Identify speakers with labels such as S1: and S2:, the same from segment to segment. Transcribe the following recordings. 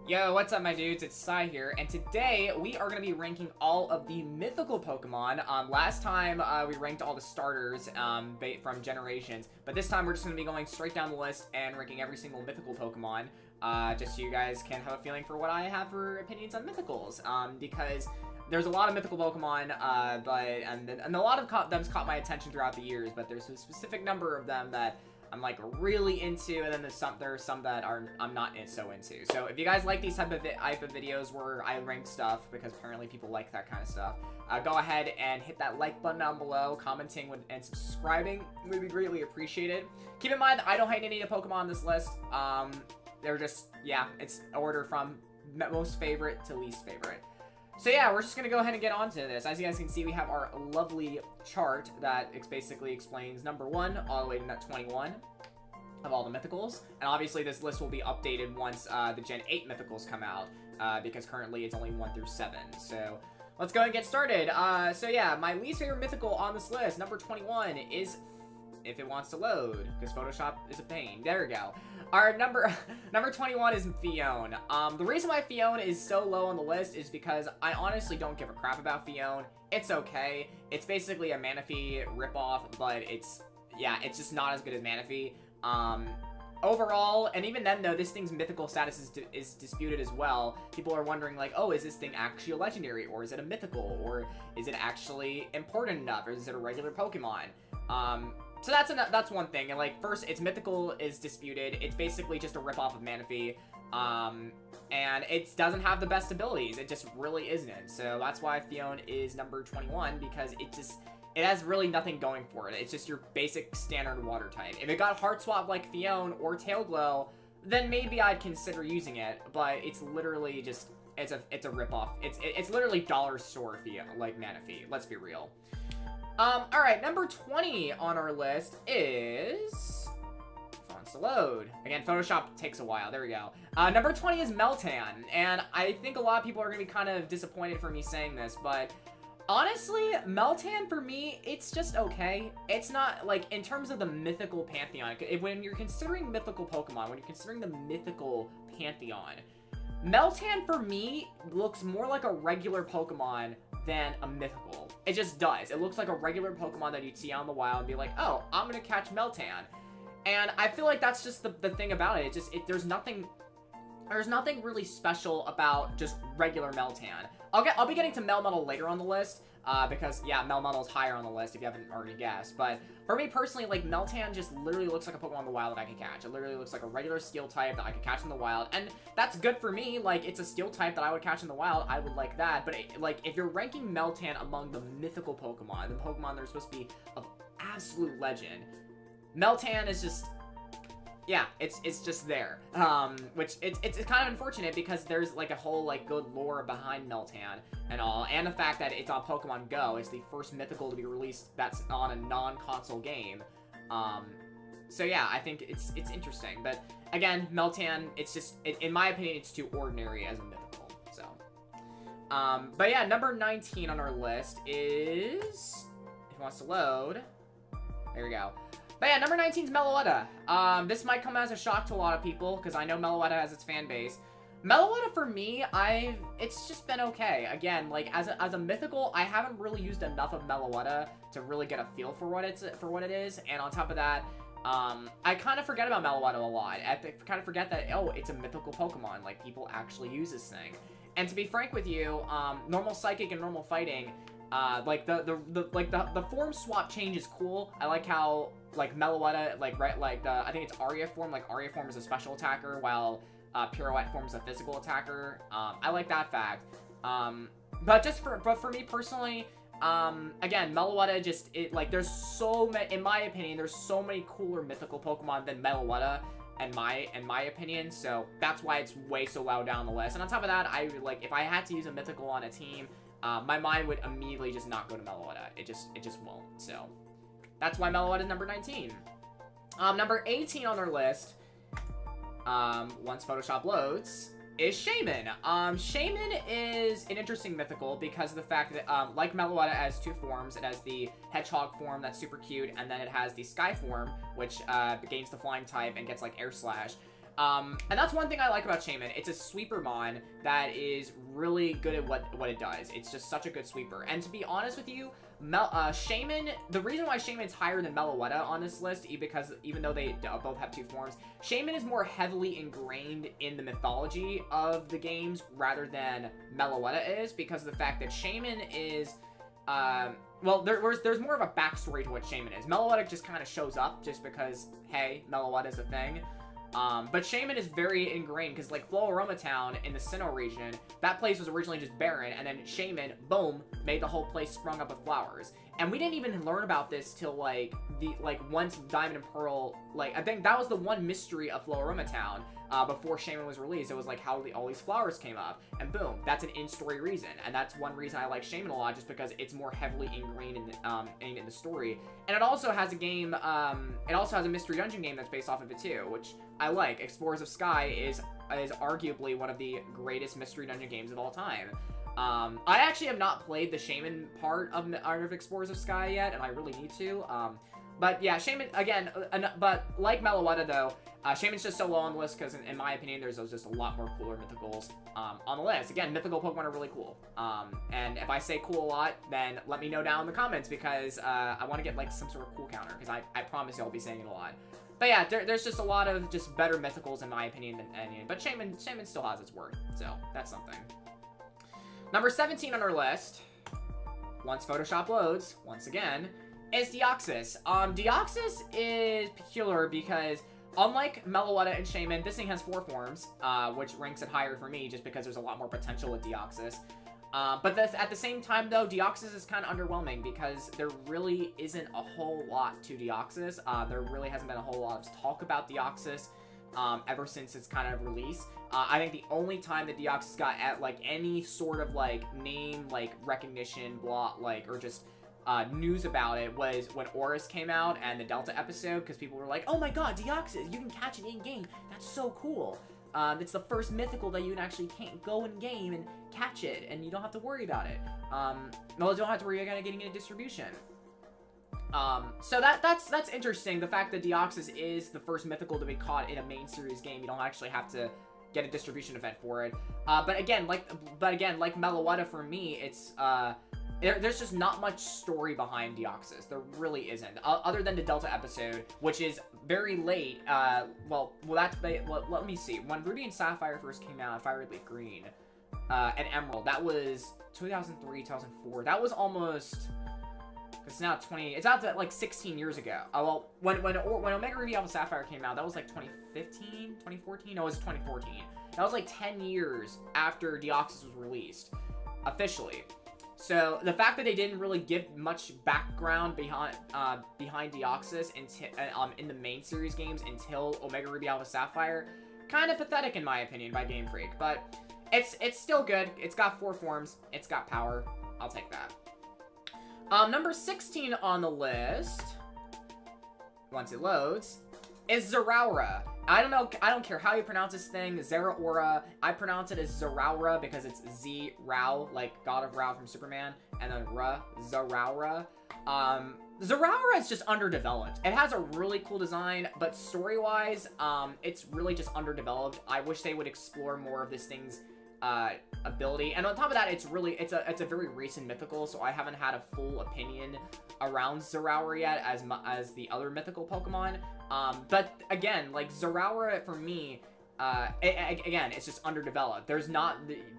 S1: Yo, what's up my dudes, it's Sai here, and today we are going to be ranking all of the mythical Pokemon. Last time we ranked all the starters from Generations, but this time we're just going to be going straight down the list and ranking every single mythical Pokemon, just so you guys can have a feeling for what I have for opinions on mythicals, because there's a lot of mythical Pokemon, and a lot of them's caught my attention throughout the years, but there's a specific number of them that I'm like really into, and then there's some that I'm not so into. So if you guys like these type of videos where I rank stuff, because apparently people like that kind of stuff, go ahead and hit that like button down below. Commenting and subscribing would be greatly appreciated. Keep in mind that I don't hate any of the Pokemon on this list. They're just, yeah, it's order from most favorite to least favorite. So yeah, we're just going to go ahead and get on to this. As you guys can see, we have our lovely chart that basically explains number 1 all the way to net 21 of all the mythicals. And obviously this list will be updated once the Gen 8 mythicals come out, because currently it's only 1 through 7. So let's go and get started. So yeah, my least favorite mythical on this list, number 21, is, if it wants to load, because Photoshop is a pain. There we go. Our number 21 is Fiona. The reason why Fiona is so low on the list is because I honestly don't give a crap about Fiona. It's okay. It's basically a Manaphy ripoff, but it's just not as good as Manaphy. Overall, and even then though, this thing's mythical status is disputed as well. People are wondering like, oh, is this thing actually a legendary, or is it a mythical, or is it actually important enough, or is it a regular Pokemon? So that's one thing, and like, first, its mythical is disputed. It's basically just a ripoff of Manaphy, and it doesn't have the best abilities. It just really isn't. So that's why Fiona is number 21, because it has really nothing going for it. It's just your basic standard water type. If it got Heart Swap like Fiona or Tail Glow, then maybe I'd consider using it, but it's literally just, it's a ripoff. It's literally dollar store Fiona, like Manaphy. Let's be real. Alright, number 20 on our list is... wants to load. Again, Photoshop takes a while. There we go. Number 20 is Melton, and I think a lot of people are going to be kind of disappointed for me saying this, but honestly, Melton, for me, it's just okay. It's not, like, in terms of the mythical pantheon, when you're considering mythical Pokemon, when you're considering the mythical pantheon, Melton, for me, looks more like a regular Pokemon than a mythical. It just does. It looks like a regular Pokemon that you'd see out in the wild and be like, oh, I'm gonna catch Melton. And I feel like that's just the thing about it. There's nothing really special about just regular Melton. I'll be getting to Melmetal later on the list, because, yeah, Melmetal's higher on the list if you haven't already guessed. But for me personally, like, Melton just literally looks like a Pokemon in the wild that I can catch. It literally looks like a regular steel type that I could catch in the wild. And that's good for me. Like, it's a steel type that I would catch in the wild. I would like that. But, like, if you're ranking Melton among the mythical Pokemon, the Pokemon that are supposed to be of absolute legend, Melton is just... yeah, it's just there, which it's kind of unfortunate because there's like a whole like good lore behind Melton and all, and the fact that it's on Pokemon Go. It's the first mythical to be released that's on a non-console game. So yeah, I think it's interesting, but again, Melton, it's just in my opinion, it's too ordinary as a mythical. So, but yeah, number 19 on our list is, if it wants to load, there we go. But yeah, number 19 is Meloetta. This might come as a shock to a lot of people, because I know Meloetta has its fan base. Meloetta, for me, it's just been okay. Again, like, as a mythical, I haven't really used enough of Meloetta to really get a feel for what it is. And on top of that, I kind of forget about Meloetta a lot. I kind of forget that, oh, it's a mythical Pokemon. Like, people actually use this thing. And to be frank with you, normal Psychic and normal Fighting, like the form swap change is cool. I like how like Meloetta, I think it's Aria form. Like Aria form is a special attacker, while Pirouette form is a physical attacker. I like that fact. But for me personally, again, Meloetta there's so many, in my opinion, there's so many cooler mythical Pokemon than Meloetta. In my opinion, so that's why it's way so low down the list. And on top of that, if I had to use a mythical on a team, my mind would immediately just not go to Meloetta. It just won't. So that's why Meloetta is number 19. Number 18 on our list, once Photoshop loads, is Shaymin. Shaymin is an interesting mythical because of the fact that, like Meloetta, it has two forms. It has the Hedgehog form that's super cute, and then it has the Sky form, which gains the Flying type and gets, like, Air Slash. And that's one thing I like about Shaymin. It's a sweeper mon that is really good at what it does. It's just such a good sweeper. And to be honest with you, Shaymin, the reason why Shaymin's higher than Meloetta on this list, because even though they both have 2 forms, Shaymin is more heavily ingrained in the mythology of the games rather than Meloetta is, because of the fact that Shaymin is, well, there's more of a backstory to what Shaymin is. Meloetta just kind of shows up just because, hey, Meloetta is a thing. But Shaymin is very ingrained, because like Floaroma Town in the Sinnoh region, that place was originally just barren, and then Shaymin, boom, made the whole place sprung up with flowers. And we didn't even learn about this till like once Diamond and Pearl, like I think that was the one mystery of Floaroma Town before Shaymin was released. It was like how all these flowers came up, and boom, that's an in-story reason. And that's one reason I like Shaymin a lot, just because it's more heavily ingrained in the story. And it also has a game, it also has a mystery dungeon game that's based off of it too, which I like. Explorers of Sky is arguably one of the greatest mystery dungeon games of all time. I actually have not played the Shaymin part of Explorers of Sky yet, and I really need to. But yeah, Shaymin, again, but like Meloetta though, Shaymin's just so low on the list because in my opinion, there's just a lot more cooler mythicals on the list. Again, mythical Pokemon are really cool. And if I say cool a lot, then let me know down in the comments, because I want to get like some sort of cool counter, because I promise you I'll be saying it a lot. But yeah, there's just a lot of just better mythicals in my opinion than any, but Shaymin still has its worth, so that's something. Number 17 on our list, once Photoshop loads, once again, is Deoxys. Deoxys is peculiar because, unlike Meloetta and Shaymin, this thing has 4 forms, which ranks it higher for me just because there's a lot more potential with Deoxys. But at the same time, though, Deoxys is kind of underwhelming because there really isn't a whole lot to Deoxys. There really hasn't been a whole lot of talk about Deoxys ever since its kind of release. I think the only time that Deoxys got at like any sort of like name, like recognition, blah, like, or just news about it was when Aurora came out and the Delta episode, because people were like, oh my god, Deoxys, you can catch it in-game. That's so cool. It's the first mythical that you can actually go in-game and catch it, and you don't have to worry about it. No, you don't have to worry about getting into distribution. So that's interesting. The fact that Deoxys is the first mythical to be caught in a main series game, you don't actually have to get a distribution event for it. But again, like Meloetta for me, it's there's just not much story behind Deoxys. There really isn't, other than the Delta episode, which is very late. Let me see. When Ruby and Sapphire first came out, Fire Red, Leaf Green, and Emerald, that was 2003, 2004. That was almost. It's now it's out to like 16 years ago. Well, when Omega Ruby Alpha Sapphire came out, that was like 2015, 2014. No, it was 2014. That was like 10 years after Deoxys was released, officially. So the fact that they didn't really give much background behind Deoxys in the main series games until Omega Ruby Alpha Sapphire, kind of pathetic in my opinion by Game Freak. But it's still good. It's got 4 forms. It's got power. I'll take that. Number 16 on the list, once it loads, is Zeraora. I don't care how you pronounce this thing, Zeraora. I pronounce it as Zeraora because it's Z-Rao, like God of Rao from Superman, and then Zeraora. Zeraora is just underdeveloped. It has a really cool design, but story-wise, it's really just underdeveloped. I wish they would explore more of this thing's ability, and on top of that, it's a very recent mythical, so I haven't had a full opinion around Zeraora yet as the other mythical Pokemon. But again, like Zeraora for me, again, it's just underdeveloped. There's not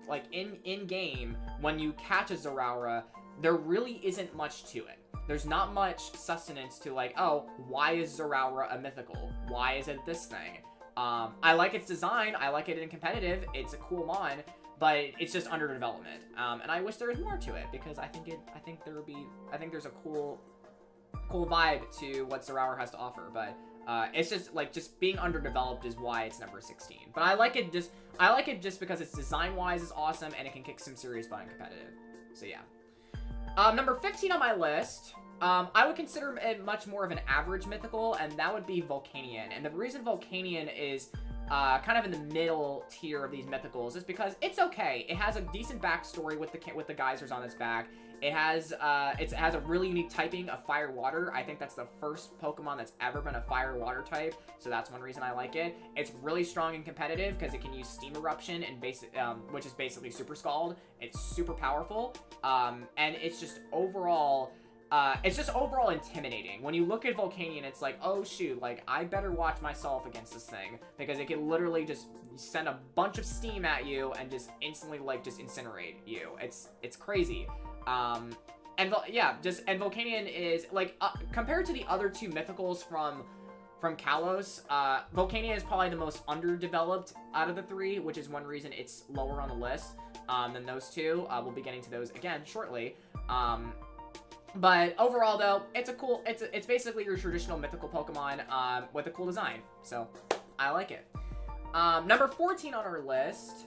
S1: like in game when you catch a Zeraora, there really isn't much to it. There's not much sustenance to like, oh, why is Zeraora a mythical? Why is it this thing? I like its design. I like it in competitive. It's a cool mon, but it's just under development. And I wish there was more to it because I think there's a cool vibe to what Zeraora has to offer. But it's just being underdeveloped is why it's number 16. But I like it just because its design wise is awesome and it can kick some serious butt in competitive. So yeah. Number 15 on my list. I would consider it much more of an average mythical, and that would be Volcanion. And the reason Volcanion is kind of in the middle tier of these mythicals, is because it's okay. It has a decent backstory with the geysers on its back. It has a really unique typing of fire water. I think that's the first Pokemon that's ever been a fire water type, so that's one reason I like it. It's really strong and competitive because it can use Steam Eruption and which is basically Super Scald. It's super powerful, and it's just overall intimidating. When you look at Volcanion, it's like, oh shoot, like I better watch myself against this thing because it can literally just send a bunch of steam at you and just instantly like just incinerate you. It's crazy. And Volcanion is like compared to the other two mythicals from Kalos, Volcanion is probably the most underdeveloped out of the three, which is one reason it's lower on the list than those two. We'll be getting to those again shortly. But overall though, it's basically your traditional mythical Pokemon with a cool design. So I like it. Number 14 on our list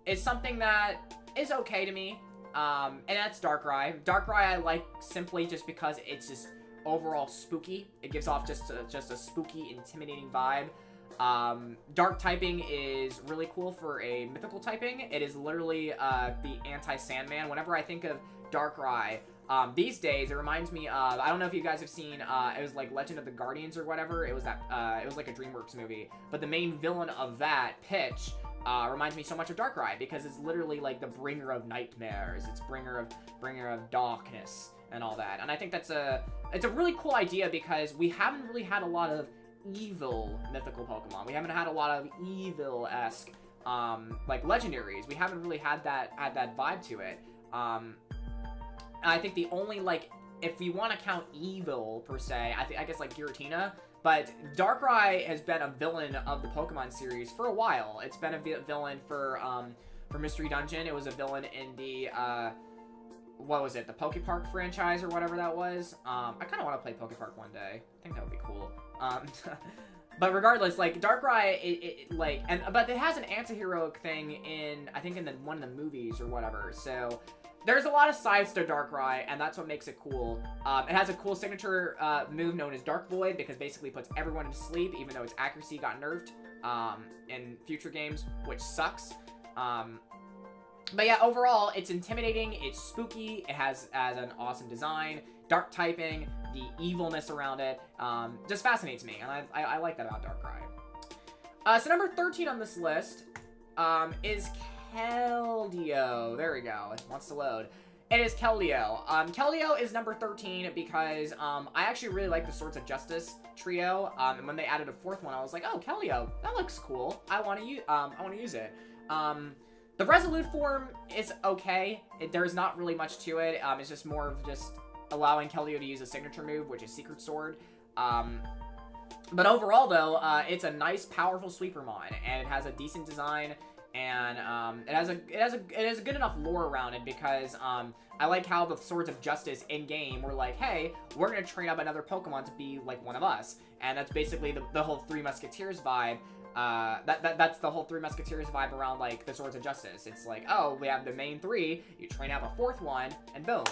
S1: is something that is okay to me. And that's Darkrai. Darkrai I like simply just because it's just overall spooky. It gives off just a spooky, intimidating vibe. Dark typing is really cool for a mythical typing. It is literally the anti-Sandman. Whenever I think of Darkrai, these days it reminds me of, I don't know if you guys have seen, it was like Legend of the Guardians or whatever. It was like a DreamWorks movie. But the main villain of that, Pitch, reminds me so much of Darkrai because it's literally like the bringer of nightmares. It's bringer of darkness and all that. And I think it's a really cool idea because we haven't really had a lot of evil mythical Pokemon. We haven't had a lot of evil-esque like legendaries. We haven't really had that vibe to it. I think the only like, if you want to count evil per se, I guess like Giratina. But Darkrai has been a villain of the Pokemon series for a while. It's been a villain for Mystery Dungeon. It was a villain in the, what was it? The Pokepark franchise or whatever that was. I kind of want to play Pokepark one day. I think that would be cool. But regardless, like, Darkrai, but it has an anti-heroic thing in, I think in one of the movies or whatever. So there's a lot of sides to Darkrai, and that's what makes it cool. It has a cool signature move known as Dark Void, because basically puts everyone to sleep, even though its accuracy got nerfed in future games, which sucks. But yeah, overall, it's intimidating, it's spooky, it has an awesome design, dark typing, the evilness around it, just fascinates me, and I like that about Darkrai. So number 13 on this list is Keldeo. There we go. It wants to load. It is Keldeo. Keldeo is number 13 because I actually really like the Swords of Justice trio. And when they added a fourth one, I was like, oh, Keldeo, that looks cool. I want to use it. The Resolute form is okay. There's not really much to it. It's just more of just allowing Keldeo to use a signature move, which is Secret Sword. But overall, though, it's a nice, powerful Sweepermon, and it has a decent design. And it has a good enough lore around it because I like how the Swords of Justice in game were like, hey, we're gonna train up another Pokemon to be like one of us, and that's basically the whole Three Musketeers vibe. That's the whole Three Musketeers vibe around like the Swords of Justice. It's like, oh, we have the main three, you train up a fourth one, and boom,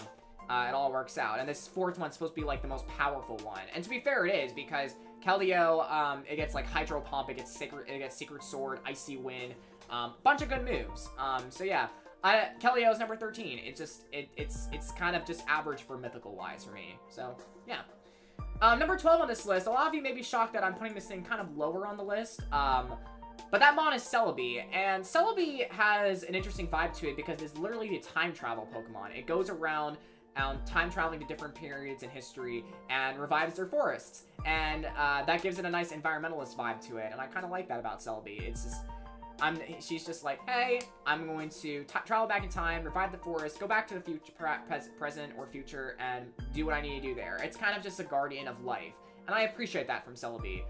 S1: it all works out. And this fourth one's supposed to be like the most powerful one. And to be fair, it is because Keldeo, it gets like Hydro Pump, it gets Secret Sword, Icy Wind. Bunch of good moves. So yeah, Keldeo is number 13. It's kind of just average for mythical wise for me. So yeah. Number 12 on this list. A lot of you may be shocked that I'm putting this thing kind of lower on the list. But that mon is Celebi, and Celebi has an interesting vibe to it because it's literally a time travel Pokemon. It goes around time traveling to different periods in history and revives their forests, and that gives it a nice environmentalist vibe to it. And I kind of like that about Celebi. It's just she's just like, hey, I'm going to travel back in time, revive the forest, go back to the future, present or future, and do what I need to do there. It's kind of just a guardian of life, and I appreciate that from Celebi.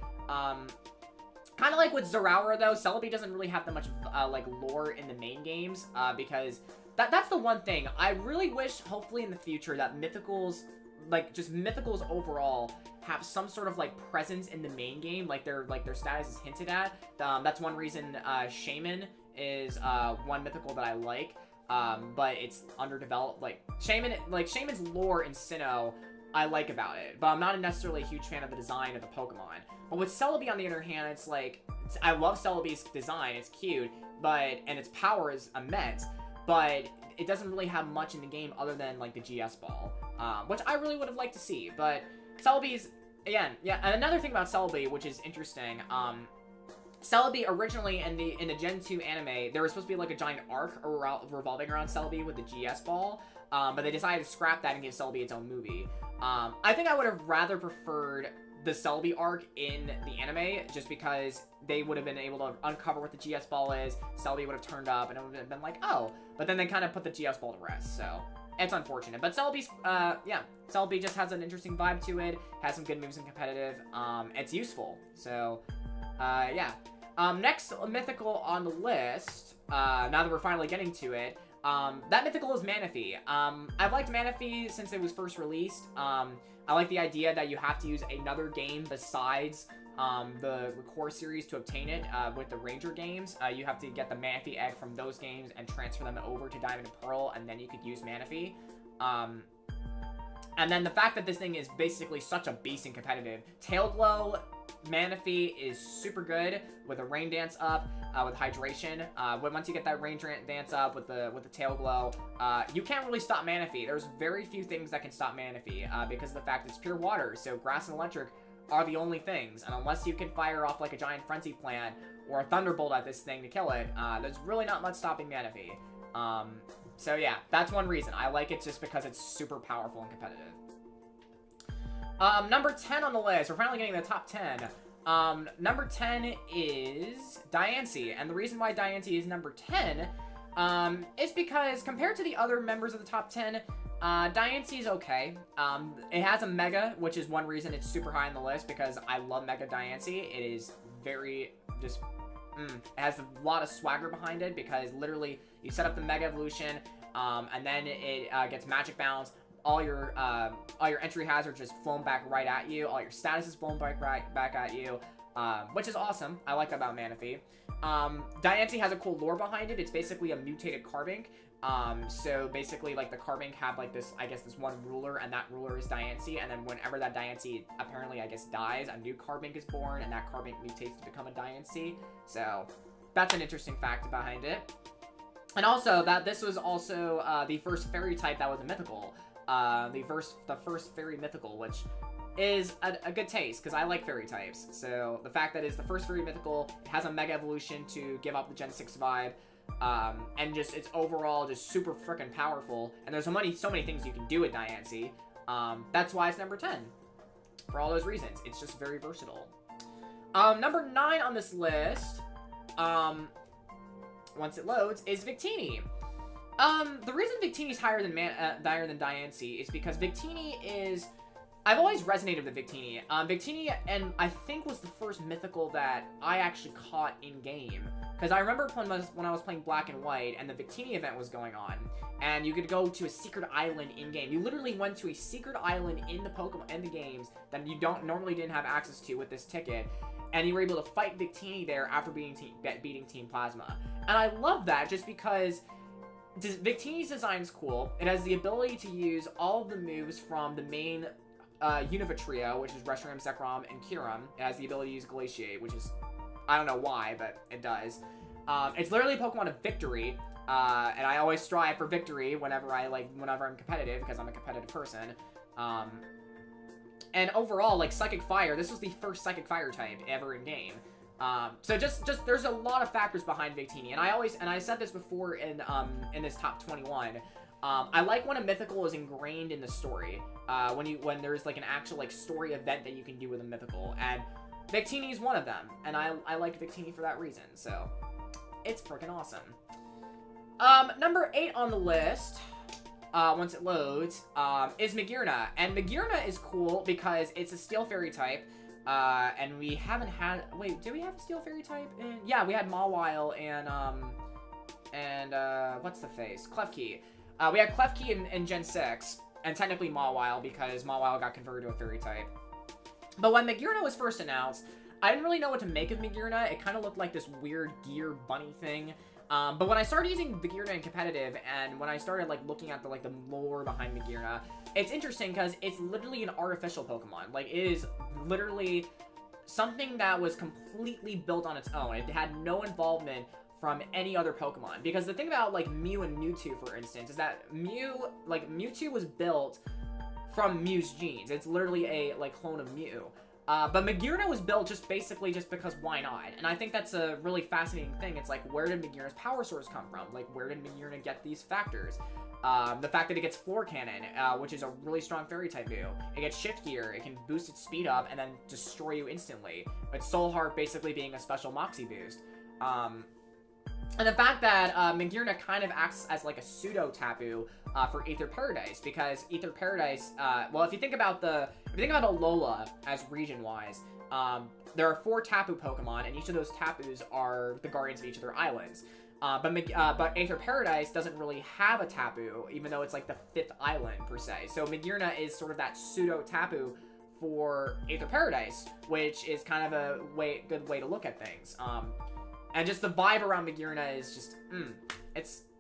S1: Kind of like with Zeraora, though, Celebi doesn't really have that much like lore in the main games, because that's the one thing. I really wish, hopefully in the future, that Mythicals, like just Mythicals overall, have some sort of like presence in the main game, like their status is hinted at. That's one reason Shaymin is one mythical that I like, but it's underdeveloped. Like Shaymin's lore in Sinnoh I like about it, but I'm not necessarily a huge fan of the design of the Pokemon. But with Celebi, on the other hand, it's like, I love Celebi's design, it's cute, and its power is immense, but it doesn't really have much in the game other than, like, the GS Ball, which I really would have liked to see. But Celebi's, again, yeah, and another thing about Celebi, which is interesting, Celebi originally in the Gen 2 anime, there was supposed to be like a giant arc revolving around Celebi with the GS Ball, but they decided to scrap that and give Celebi its own movie. I think I would have rather preferred the Celebi arc in the anime, just because they would have been able to uncover what the GS Ball is, Celebi would have turned up, and it would have been like, oh, but then they kind of put the GS Ball to rest, so it's unfortunate. But Celebi's, yeah, Celebi just has an interesting vibe to it, has some good moves in competitive, it's useful, so, yeah. Next Mythical on the list, now that we're finally getting to it, that Mythical is Manaphy. I've liked Manaphy since it was first released. I like the idea that you have to use another game besides the core series to obtain it. With the Ranger games, you have to get the Manaphy egg from those games and transfer them over to Diamond and Pearl, and then you could use Manaphy. And then the fact that this thing is basically such a beast in competitive. Tail Glow Manaphy is super good with a Rain Dance up, with Hydration. Once you get that Rain Dance up with the Tail Glow, you can't really stop Manaphy. There's very few things that can stop Manaphy, because of the fact it's pure water, so Grass and Electric are the only things, and unless you can fire off like a giant Frenzy Plant or a Thunderbolt at this thing to kill it, there's really not much stopping Manaphy. So yeah, that's one reason. I like it just because it's super powerful and competitive. Number 10 on the list. We're finally getting the top 10. Number 10 is Diancie. And the reason why Diancie is number 10 is because compared to the other members of the top 10, Diancie is okay. It has a Mega, which is one reason it's super high on the list, because I love Mega Diancie. It is very just... it has a lot of swagger behind it, because literally you set up the Mega Evolution, and then it gets Magic Bounce. All your entry hazards just flown back right at you. All your status is flown back at you, which is awesome. I like that about Manaphy. Diancie has a cool lore behind it. It's basically a mutated Carbink. So basically, like, the Carbink have, like, this, I guess, this one ruler, and that ruler is Diancie, and then whenever that Diancie, apparently, I guess, dies, a new Carbink is born, and that Carbink mutates to become a Diancie. So, that's an interesting fact behind it. And also, that this was also, the first fairy type that was a mythical. The first fairy mythical, which is a good taste, because I like fairy types. So, the fact that it's the first fairy mythical, it has a Mega Evolution to give up the Gen 6 vibe, and just, it's overall just super freaking powerful, and there's so many things you can do with Diancie. That's why it's number 10. For all those reasons. It's just very versatile. Number 9 on this list, once it loads, is Victini. The reason Victini is higher than Diancie is because Victini is... I've always resonated with Victini. Victini, and I think, was the first mythical that I actually caught in-game. Because I remember when I was playing Black and White, and the Victini event was going on, and you could go to a secret island in-game. You literally went to a secret island in the Pokemon, in the games, that you normally didn't have access to with this ticket, and you were able to fight Victini there after beating Team Plasma. And I love that, just because... Victini's design is cool. It has the ability to use all of the moves from the main Unova trio, which is Reshiram, Zekrom, and Kyurem. It has the ability to use Glaciate, which is... I don't know why, but it does. It's literally a Pokemon of victory, and I always strive for victory whenever I'm competitive, because I'm a competitive person. And overall, like, Psychic Fire, this was the first Psychic Fire type ever in game. So just there's a lot of factors behind Victini, and I said this before in this top 21. I like when a mythical is ingrained in the story. When there's like an actual like story event that you can do with a mythical, and Victini is one of them, and I like Victini for that reason. So it's freaking awesome. Number 8 on the list, once it loads, is Bagheera, and Bagheera is cool because it's a Steel Fairy type. And we haven't had... Wait, did we have a Steel Fairy type? Yeah, we had Mawile and what's the face? Klefki. We had Klefki in Gen 6, and technically Mawile, because Mawile got converted to a Fairy type. But when Bagheera was first announced, I didn't really know what to make of Bagheera. It kind of looked like this weird gear bunny thing. But when I started using Bagheera in competitive, and when I started, like, looking at the lore behind Bagheera, it's interesting because it's literally an artificial Pokemon. Like, it is literally something that was completely built on its own. It had no involvement from any other Pokemon. Because the thing about, like, Mew and Mewtwo, for instance, is that Mewtwo was built from Mew's genes. It's literally a, like, clone of Mew. But Bagheera was built just because why not? And I think that's a really fascinating thing. It's like, where did Bagheera's power source come from? Like, where did Bagheera get these factors? The fact that it gets Floor Cannon, which is a really strong Fairy-type move. It gets Shift Gear, it can boost its speed up and then destroy you instantly. But Soul Heart basically being a special Moxie boost. And the fact that Bagheera kind of acts as like a pseudo-Tapu for Aether Paradise, because Aether Paradise, well, if you think about Alola as region-wise, there are 4 Tapu Pokemon, and each of those Tapus are the guardians of each of their islands. But Aether Paradise doesn't really have a Tapu, even though it's like the 5th island, per se. So Bagheera is sort of that pseudo-Tapu for Aether Paradise, which is kind of a good way to look at things. And just the vibe around Bagheera is just,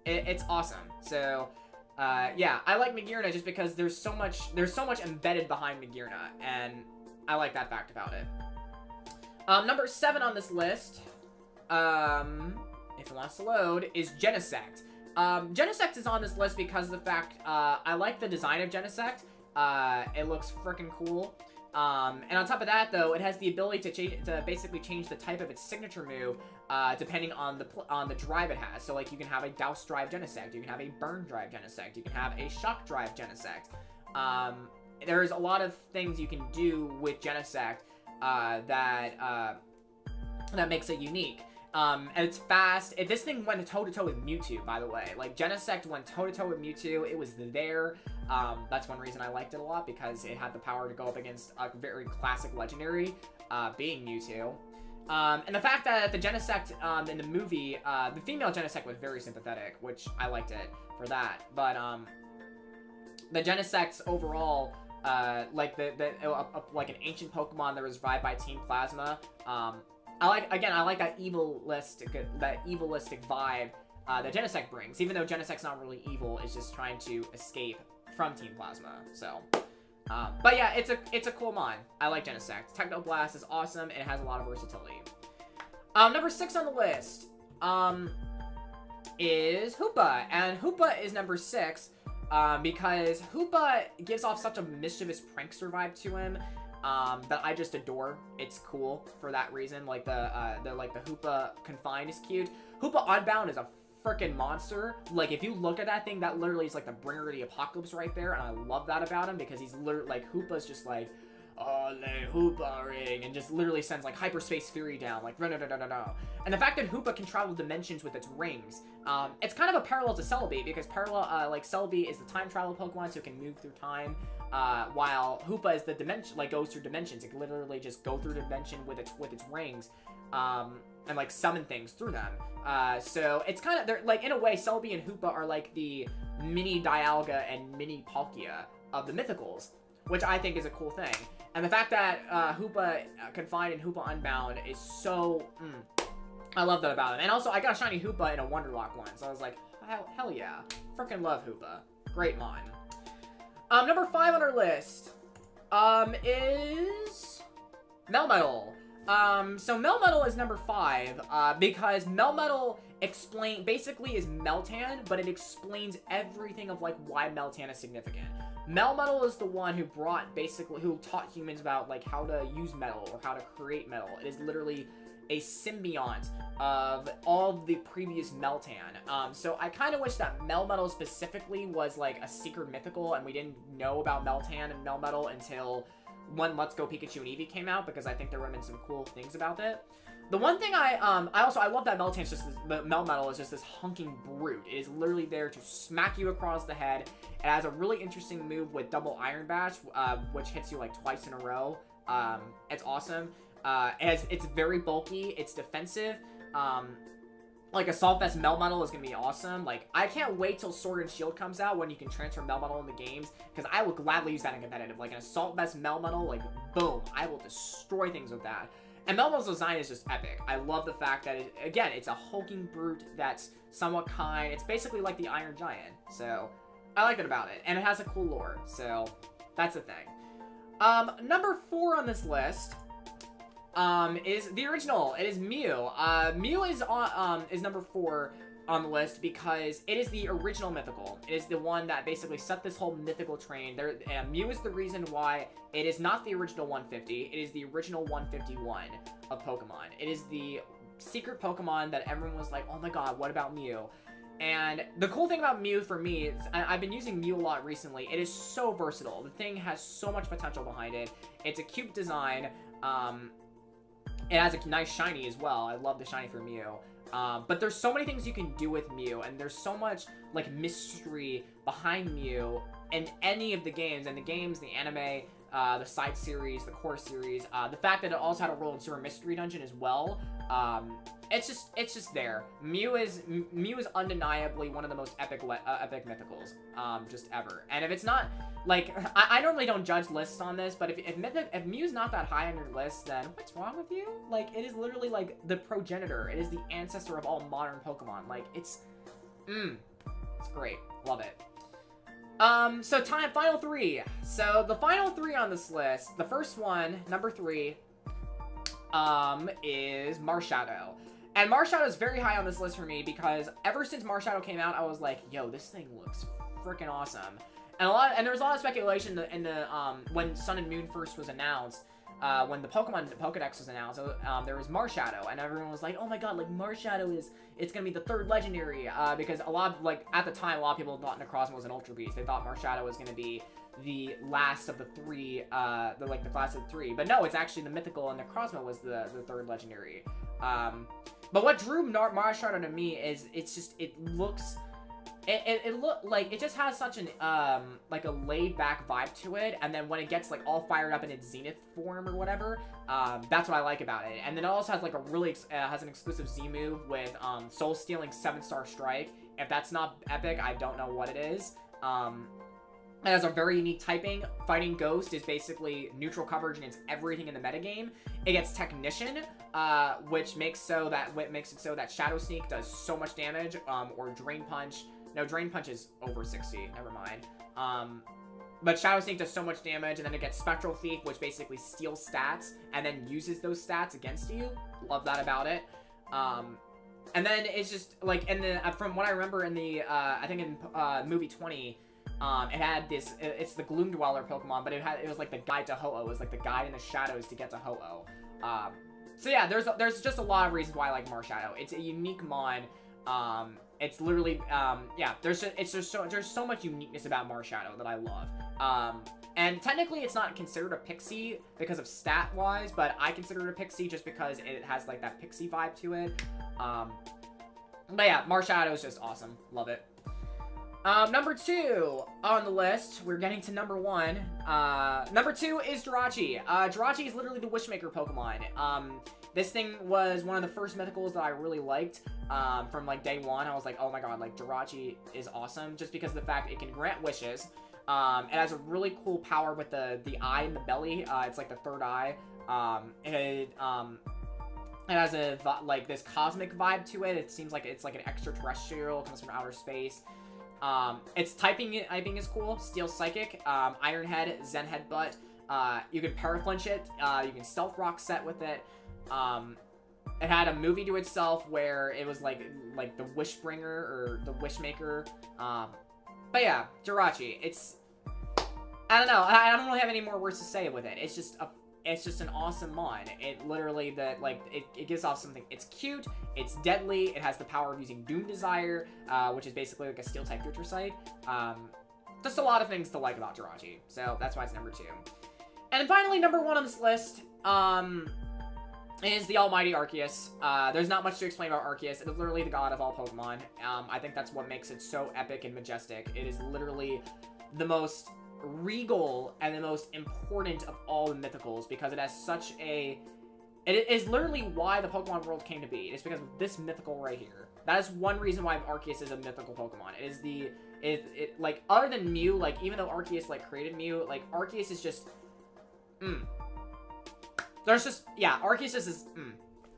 S1: it's awesome. So, yeah, I like Bagheera just because there's so much embedded behind Bagheera, and I like that fact about it. Number 7 on this list, if it wants to load, is Genesect. Genesect is on this list because of the fact, I like the design of Genesect. It looks freaking cool. And on top of that, though, it has the ability to basically change the type of its signature move, depending on the drive it has. So, like, you can have a Douse Drive Genesect, you can have a Burn Drive Genesect, you can have a Shock Drive Genesect. There's a lot of things you can do with Genesect, that makes it unique. And it's fast. This thing went toe-to-toe with Mewtwo, by the way. Like, Genesect went toe-to-toe with Mewtwo. It was there. That's one reason I liked it a lot, because it had the power to go up against a very classic legendary, being Mewtwo. And the fact that the Genesect, in the movie, the female Genesect was very sympathetic, which I liked it for that. But, the Genesects overall, like like an ancient Pokemon that was revived by Team Plasma, I like that evilistic vibe that Genesect brings. Even though Genesect's not really evil, it's just trying to escape from Team Plasma. So, but yeah, it's a cool mon. I like Genesect. Techno Blast is awesome, and it has a lot of versatility. Number 6 on the list is Hoopa, and Hoopa is number 6 because Hoopa gives off such a mischievous prankster vibe to him. That I just adore. It's cool for that reason. Like the Hoopa Confined is cute. Hoopa Unbound is a freaking monster. Like, if you look at that thing, that literally is like the bringer of the apocalypse right there, and I love that about him, because he's literally like, Hoopa's just like, oh, le Hoopa ring, and just literally sends like hyperspace fury down, like, no. And the fact that Hoopa can travel dimensions with its rings, it's kind of a parallel to Celebi, because like Celebi is the time travel Pokemon, so it can move through time, while Hoopa is the dimension, like, goes through dimensions. It can literally just go through dimension with its rings, and like summon things through them. So it's kind of, they're like, in a way, Celebi and Hoopa are like the mini Dialga and mini Palkia of the Mythicals, which I think is a cool thing. And the fact that Hoopa Confined and Hoopa Unbound is so, I love that about him. And also, I got a shiny Hoopa in a Wonderlock one, so I was like, hell yeah. Freaking love Hoopa. Great mon. Number 5 on our list is Melmetal. So Melmetal is number 5, because Melmetal basically is Meltan, but it explains everything of, like, why Meltan is significant. Melmetal is the one who who taught humans about, like, how to use metal or how to create metal. It is literally a symbiont of all of the previous Meltan. So I kind of wish that Melmetal specifically was, like, a secret mythical, and we didn't know about Meltan and Melmetal until when Let's Go Pikachu and Eevee came out, because I think there would have been some cool things about it. The one thing I love that Melmetal is just this hunking brute. It is literally there to smack you across the head. It has a really interesting move with double Iron Bash, which hits you like twice in a row. It's awesome. It's very bulky. It's defensive. Like, Assault Vest Melmetal is going to be awesome. Like, I can't wait till Sword and Shield comes out when you can transfer Melmetal in the games, because I will gladly use that in competitive. Like, an Assault Vest Melmetal, like, boom, I will destroy things with that. And Melmetal's design is just epic. I love the fact that, again, it's a hulking brute that's somewhat kind. It's basically like the Iron Giant. So, I like that about it. And it has a cool lore. So, that's the thing. Number 4 on this list is the original. It is Mew. Mew is number 4 on the list because it is the original Mythical. It is the one that basically set this whole Mythical train. Mew is the reason why it is not the original 150. It is the original 151 of Pokemon. It is the secret Pokemon that everyone was like, oh my god, what about Mew? And the cool thing about Mew for me, I've been using Mew a lot recently. It is so versatile. The thing has so much potential behind it. It's a cute design. It has a nice shiny as well. I love the shiny for Mew. But there's so many things you can do with Mew, and there's so much, like, mystery behind Mew in any of the games. And the games, the anime, the side series, the core series, the fact that it also had a role in Super Mystery Dungeon as well, it's just there. Mew is undeniably one of the most epic mythicals, just ever. And if it's not, like, I normally don't judge lists on this, but if Mew's not that high on your list, then what's wrong with you? Like, it is literally, like, the progenitor. It is the ancestor of all modern Pokemon. Like, it's great. Love it. So final 3. So the final 3 on this list, the first one, number 3, is Marshadow. And Marshadow is very high on this list for me because ever since Marshadow came out, I was like, yo, this thing looks freaking awesome. And there was a lot of speculation in the when Sun and Moon first was announced, when the Pokedex was announced, there was Marshadow, and everyone was like, oh my god, like, Marshadow it's gonna be the 3rd legendary, because a lot of, like, at the time, a lot of people thought Necrozma was an Ultra Beast. They thought Marshadow was gonna be the last of the 3, the last of the 3. But no, it's actually the Mythical, and Necrozma was the 3rd legendary. But what drew Marshadow to me is it looks... It look like it just has such an like a laid back vibe to it, and then when it gets, like, all fired up in its Zenith form or whatever, that's what I like about it. And then it also has, like, a really has an exclusive Z move with Soul Stealing 7-star Strike. If that's not epic, I don't know what it is. It has a very unique typing. Fighting Ghost is basically neutral coverage against everything in the metagame. It gets Technician, which makes it so that Shadow Sneak does so much damage, or Drain Punch. No, Drain Punch is over 60. Never mind. But Shadow Sneak does so much damage, and then it gets Spectral Thief, which basically steals stats, and then uses those stats against you. Love that about it. And then it's just, like, from what I remember in the, I think in movie 20, it had this, it's the Gloom Dweller Pokemon, but it was like the guide to Ho-Oh. It was like the guide in the shadows to get to Ho-Oh. So yeah, there's just a lot of reasons why I like Marshadow. It's a unique mon. It's literally, yeah, there's so much uniqueness about Marshadow that I love. And technically it's not considered a Pixie because of stat-wise, but I consider it a Pixie just because it has, like, that Pixie vibe to it. But yeah, Marshadow is just awesome. Love it. Number 2 on the list, we're getting to number 1. Number 2 is Jirachi. Jirachi is literally the Wishmaker Pokemon. This thing was one of the first Mythicals that I really liked, from, like, day 1. I was like, oh my god, like, Jirachi is awesome, just because of the fact it can grant wishes. It has a really cool power with the eye in the belly. It's like the 3rd eye. It has like, this cosmic vibe to it. It seems like it's like an extraterrestrial, comes from outer space. Its typing, I think, is cool. Steel Psychic, Iron Head, Zen Headbutt. You can Paraflinch it. You can Stealth Rock set with it. It had a movie to itself where it was like the Wishbringer or the Wishmaker. But yeah, Jirachi. I don't know. I don't really have any more words to say with it. It's just an awesome mon. It literally, it gives off something. It's cute, it's deadly, it has the power of using Doom Desire, which is basically like a Steel-type Future Sight. Just a lot of things to like about Jirachi, so that's why it's number 2. And then finally, number 1 on this list, is the almighty Arceus. There's not much to explain about Arceus. It is literally the god of all Pokemon. I think that's what makes it so epic and majestic. It is literally the most regal and the most important of all the mythicals because it has such a... It is literally why the Pokemon world came to be. It's because of this mythical right here. That is one reason why Arceus is a mythical Pokemon. It is like, other than Mew, like, even though Arceus, like, created Mew, like, Arceus is just... There's just, yeah, Arceus just is,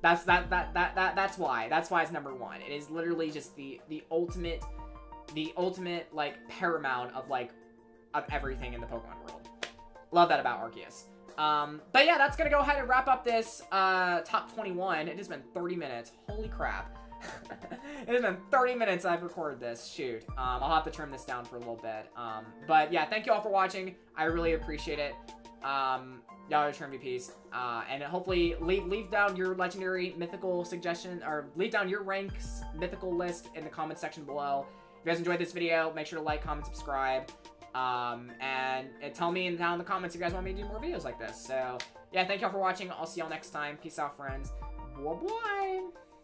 S1: that's why. That's why it's number 1. It is literally just the ultimate, like, paramount of, like, of everything in the Pokemon world. Love that about Arceus. But yeah, that's gonna go ahead and wrap up this, top 21. It has been 30 minutes. Holy crap. It has been 30 minutes I've recorded this. Shoot. I'll have to trim this down for a little bit. But yeah, thank you all for watching. I really appreciate it. Y'all are true MVPs. And hopefully leave down your legendary mythical suggestion, or leave down your ranks mythical list in the comment section below. If you guys enjoyed this video, make sure to like, comment, subscribe. And tell me down in the comments if you guys want me to do more videos like this. So yeah, thank y'all for watching. I'll see y'all next time. Peace out, friends. Bye-bye.